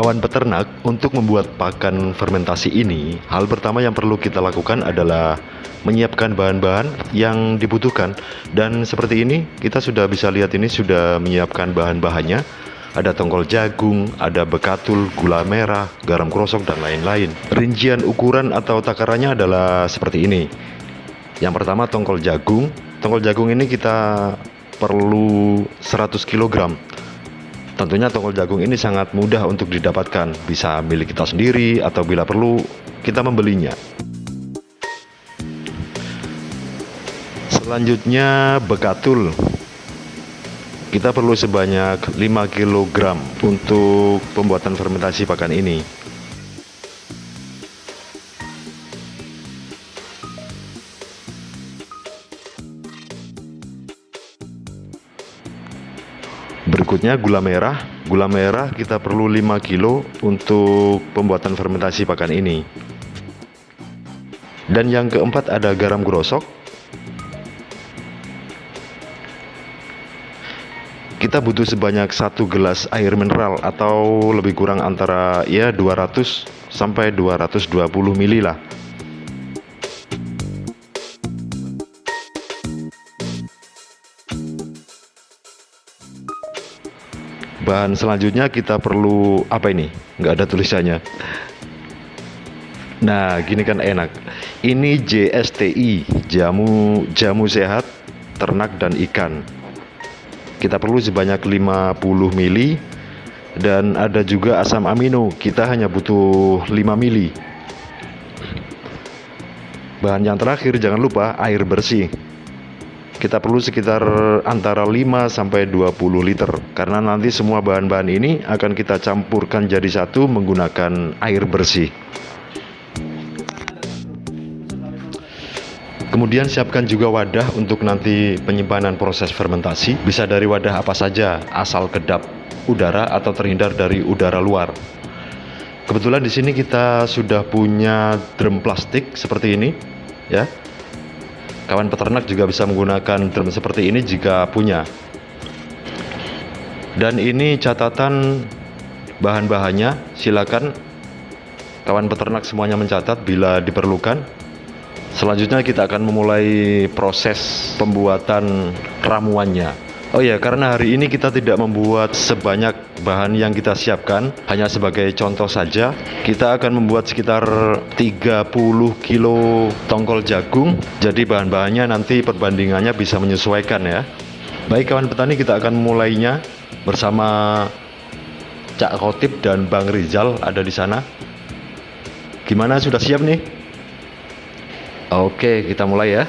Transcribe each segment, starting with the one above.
Kawan peternak, untuk membuat pakan fermentasi ini, hal pertama yang perlu kita lakukan adalah menyiapkan bahan-bahan yang dibutuhkan. Dan seperti ini, kita sudah bisa lihat ini sudah menyiapkan bahan-bahannya. Ada tongkol jagung, ada bekatul, gula merah, garam krosok, dan lain-lain. Rincian ukuran atau takarannya adalah seperti ini. Yang pertama tongkol jagung. Tongkol jagung ini kita perlu 100 kg. Tentunya tongkol jagung ini sangat mudah untuk didapatkan, bisa milik kita sendiri atau bila perlu kita membelinya. Selanjutnya bekatul. Kita perlu sebanyak 5 kg untuk pembuatan fermentasi pakan ini. Berikutnya gula merah. Gula merah kita perlu 5 kg untuk pembuatan fermentasi pakan ini. Dan yang keempat ada garam krosok. Kita butuh sebanyak 1 gelas air mineral atau lebih kurang antara 200 sampai 220 ml lah. Bahan selanjutnya kita perlu apa ini? Nggak ada tulisannya. Nah, gini kan enak. Ini JSTI, jamu sehat ternak dan ikan. Kita perlu sebanyak 50 ml. Dan ada juga asam amino. Kita hanya butuh 5 ml. Bahan yang terakhir jangan lupa air bersih. Kita perlu sekitar antara 5 sampai 20 liter karena nanti semua bahan-bahan ini akan kita campurkan jadi satu menggunakan air bersih. Kemudian siapkan juga wadah untuk nanti penyimpanan proses fermentasi. Bisa dari wadah apa saja, asal kedap udara atau terhindar dari udara luar. Kebetulan di sini kita sudah punya drum plastik seperti ini, ya. Kawan peternak juga bisa menggunakan drum seperti ini jika punya. Dan ini catatan bahan-bahannya, silakan kawan peternak semuanya mencatat bila diperlukan. Selanjutnya kita akan memulai proses pembuatan ramuannya. Oh ya, karena hari ini kita tidak membuat sebanyak bahan yang kita siapkan, hanya sebagai contoh saja, kita akan membuat sekitar 30 kilo tongkol jagung. Jadi bahan-bahannya nanti perbandingannya bisa menyesuaikan ya. Baik kawan petani, kita akan mulainya bersama Cak Khotib dan Bang Rizal ada di sana. Gimana, sudah siap nih? Oke, kita mulai ya.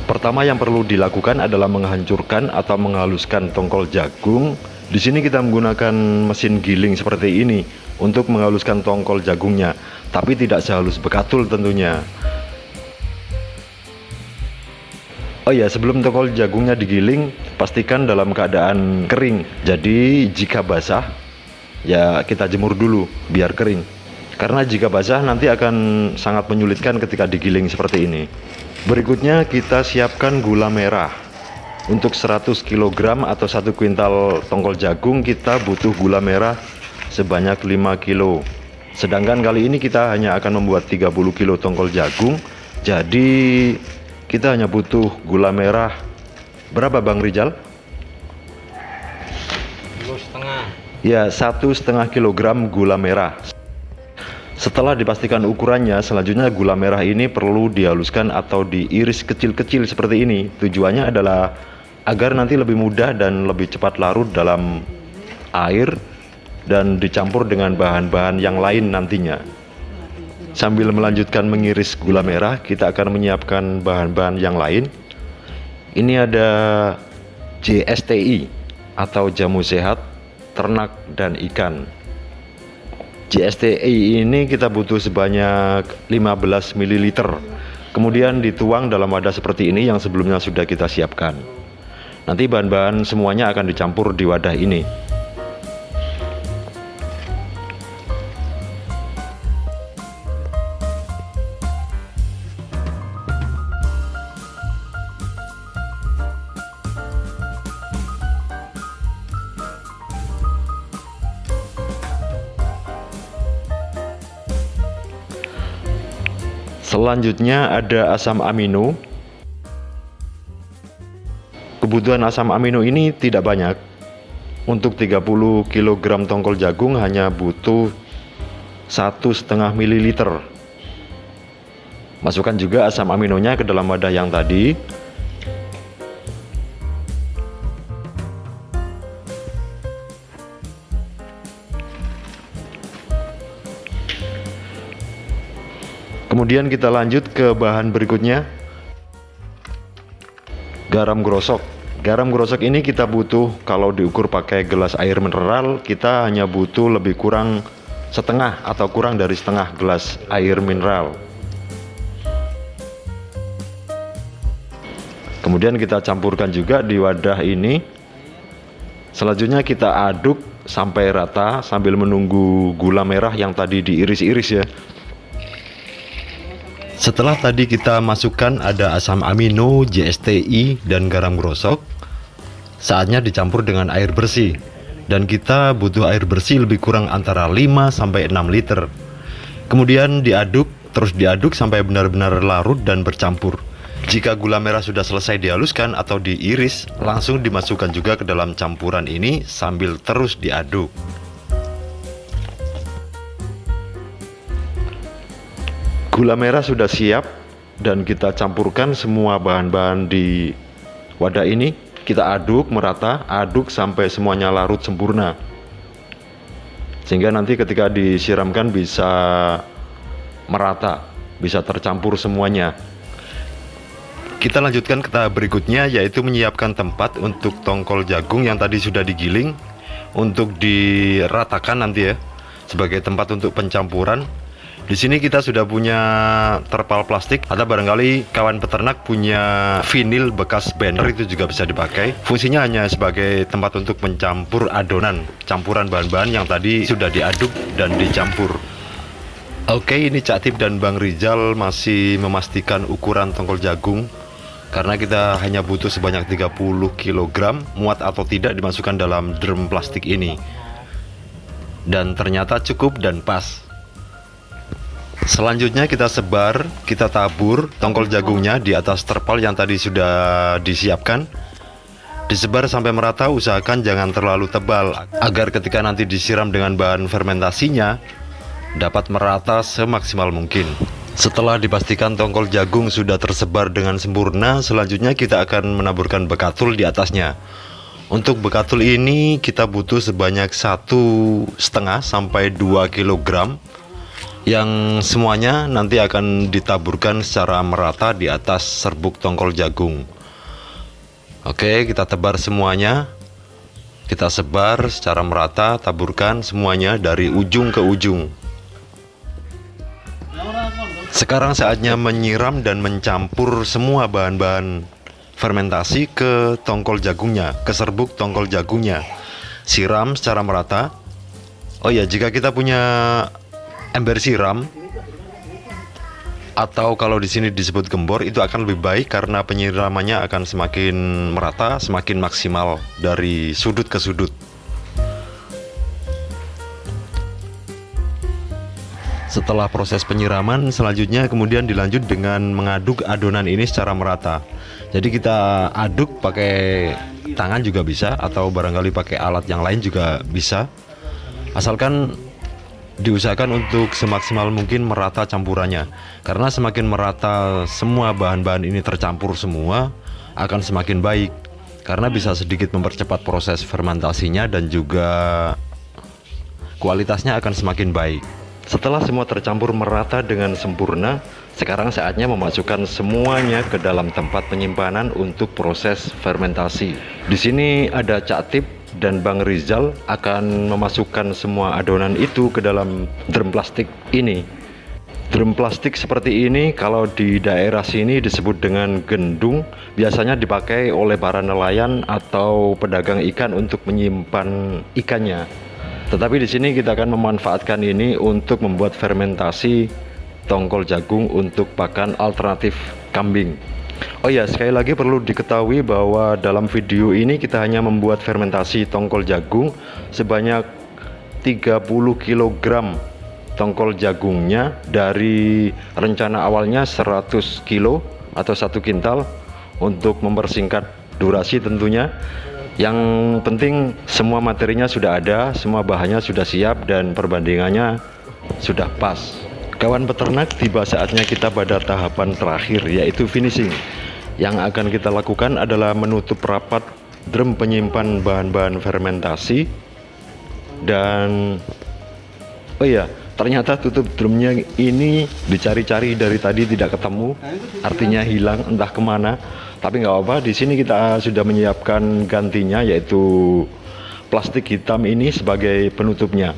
Pertama yang perlu dilakukan adalah menghancurkan atau menghaluskan tongkol jagung. Di sini kita menggunakan mesin giling seperti ini untuk menghaluskan tongkol jagungnya, tapi tidak sehalus bekatul tentunya. Oh ya, sebelum tongkol jagungnya digiling, pastikan dalam keadaan kering. Jadi jika basah, ya kita jemur dulu biar kering. Karena jika basah nanti akan sangat menyulitkan ketika digiling seperti ini. Berikutnya kita siapkan gula merah. Untuk 100 kg atau 1 kuintal tongkol jagung kita butuh gula merah sebanyak 5 kg. Sedangkan kali ini kita hanya akan membuat 30 kg tongkol jagung. Jadi kita hanya butuh gula merah berapa Bang Rizal? 1,5. Ya, 1,5 kg gula merah. Setelah dipastikan ukurannya, selanjutnya gula merah ini perlu dihaluskan atau diiris kecil-kecil seperti ini. Tujuannya adalah agar nanti lebih mudah dan lebih cepat larut dalam air dan dicampur dengan bahan-bahan yang lain nantinya. Sambil melanjutkan mengiris gula merah, kita akan menyiapkan bahan-bahan yang lain. Ini ada JSTI atau jamu sehat ternak dan ikan. JSTI ini kita butuh sebanyak 15 ml. Kemudian dituang dalam wadah seperti ini yang sebelumnya sudah kita siapkan. Nanti bahan-bahan semuanya akan dicampur di wadah ini. Selanjutnya ada asam amino. Kebutuhan asam amino ini tidak banyak. Untuk 30 kg tongkol jagung hanya butuh 1,5 ml. Masukkan juga asam aminonya ke dalam wadah yang tadi. Kemudian kita lanjut ke bahan berikutnya, garam grosok. Garam grosok ini kita butuh, kalau diukur pakai gelas air mineral, kita hanya butuh lebih kurang setengah atau kurang dari setengah gelas air mineral. Kemudian kita campurkan juga di wadah ini. Selanjutnya kita aduk sampai rata sambil menunggu gula merah yang tadi diiris-iris ya. Setelah tadi kita masukkan ada asam amino, JSTI, dan garam grosok, saatnya dicampur dengan air bersih. Dan kita butuh air bersih lebih kurang antara 5-6 liter. Kemudian diaduk, terus diaduk sampai benar-benar larut dan bercampur. Jika gula merah sudah selesai dihaluskan atau diiris, langsung dimasukkan juga ke dalam campuran ini sambil terus diaduk. Gula merah sudah siap dan kita campurkan semua bahan-bahan di wadah ini. Kita aduk merata, aduk sampai semuanya larut sempurna. Sehingga nanti ketika disiramkan bisa merata, bisa tercampur semuanya. Kita lanjutkan ke tahap berikutnya, yaitu menyiapkan tempat untuk tongkol jagung yang tadi sudah digiling untuk diratakan nanti ya, sebagai tempat untuk pencampuran. Di sini kita sudah punya terpal plastik, atau barangkali kawan peternak punya vinil bekas banner, itu juga bisa dipakai. Fungsinya hanya sebagai tempat untuk mencampur adonan, campuran bahan-bahan yang tadi sudah diaduk dan dicampur. Oke, ini Cak Tip dan Bang Rizal masih memastikan ukuran tongkol jagung, karena kita hanya butuh sebanyak 30 kg, muat atau tidak dimasukkan dalam drum plastik ini. Dan ternyata cukup dan pas. Selanjutnya kita sebar, kita tabur tongkol jagungnya di atas terpal yang tadi sudah disiapkan. Disebar sampai merata, usahakan jangan terlalu tebal agar ketika nanti disiram dengan bahan fermentasinya dapat merata semaksimal mungkin. Setelah dipastikan tongkol jagung sudah tersebar dengan sempurna, selanjutnya kita akan menaburkan bekatul di atasnya. Untuk bekatul ini kita butuh sebanyak 1,5 sampai 2 kg. Yang semuanya nanti akan ditaburkan secara merata di atas serbuk tongkol jagung. Oke, kita tebar semuanya. Kita sebar secara merata, taburkan semuanya dari ujung ke ujung. Sekarang saatnya menyiram dan mencampur semua bahan-bahan fermentasi ke tongkol jagungnya, ke serbuk tongkol jagungnya. Siram secara merata. Oh ya, jika kita punya ember siram atau kalau di sini disebut gembor, itu akan lebih baik karena penyiramannya akan semakin merata, semakin maksimal dari sudut ke sudut. Setelah proses penyiraman, selanjutnya kemudian dilanjut dengan mengaduk adonan ini secara merata. Jadi kita aduk pakai tangan juga bisa, atau barangkali pakai alat yang lain juga bisa, asalkan diusahakan untuk semaksimal mungkin merata campurannya. Karena semakin merata semua bahan-bahan ini tercampur semua, akan semakin baik, karena bisa sedikit mempercepat proses fermentasinya dan juga kualitasnya akan semakin baik. Setelah semua tercampur merata dengan sempurna, sekarang saatnya memasukkan semuanya ke dalam tempat penyimpanan untuk proses fermentasi. Di sini ada Cak Tip dan Bang Rizal akan memasukkan semua adonan itu ke dalam drum plastik ini. Drum plastik seperti ini kalau di daerah sini disebut dengan gendung, biasanya dipakai oleh para nelayan atau pedagang ikan untuk menyimpan ikannya. Tetapi di sini kita akan memanfaatkan ini untuk membuat fermentasi tongkol jagung untuk pakan alternatif kambing. Oh ya, sekali lagi perlu diketahui bahwa dalam video ini kita hanya membuat fermentasi tongkol jagung sebanyak 30 kg tongkol jagungnya dari rencana awalnya 100 kilo atau 1 kintal untuk mempersingkat durasi tentunya. Yang penting semua materinya sudah ada, semua bahannya sudah siap dan perbandingannya sudah pas. Kawan peternak, tiba saatnya kita pada tahapan terakhir, yaitu finishing. Yang akan kita lakukan adalah menutup rapat drum penyimpan bahan-bahan fermentasi. Dan oh iya, ternyata tutup drumnya ini dicari-cari dari tadi tidak ketemu, artinya hilang entah kemana. Tapi nggak apa-apa, di sini kita sudah menyiapkan gantinya, yaitu plastik hitam ini sebagai penutupnya.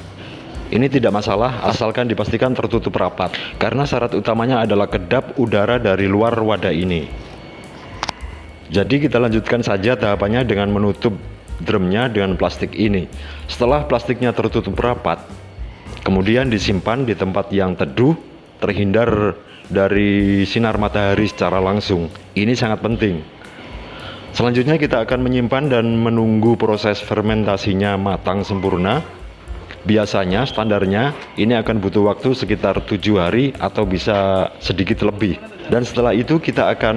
Ini tidak masalah asalkan dipastikan tertutup rapat, karena syarat utamanya adalah kedap udara dari luar wadah ini. Jadi kita lanjutkan saja tahapannya dengan menutup drumnya dengan plastik ini. Setelah plastiknya tertutup rapat, kemudian disimpan di tempat yang teduh, terhindar dari sinar matahari secara langsung. Ini sangat penting. Selanjutnya kita akan menyimpan dan menunggu proses fermentasinya matang sempurna. Biasanya standarnya ini akan butuh waktu sekitar 7 hari atau bisa sedikit lebih. Dan setelah itu kita akan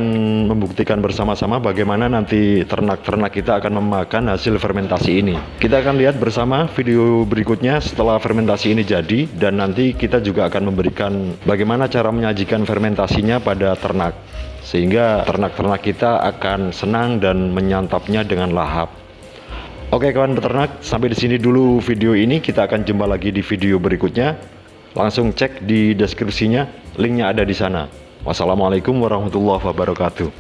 membuktikan bersama-sama bagaimana nanti ternak-ternak kita akan memakan hasil fermentasi ini. Kita akan lihat bersama video berikutnya setelah fermentasi ini jadi, dan nanti kita juga akan memberikan bagaimana cara menyajikan fermentasinya pada ternak, sehingga ternak-ternak kita akan senang dan menyantapnya dengan lahap. Oke kawan peternak, sampai di sini dulu video ini. Kita akan jumpa lagi di video berikutnya. Langsung cek di deskripsinya, linknya ada di sana. Wassalamualaikum warahmatullahi wabarakatuh.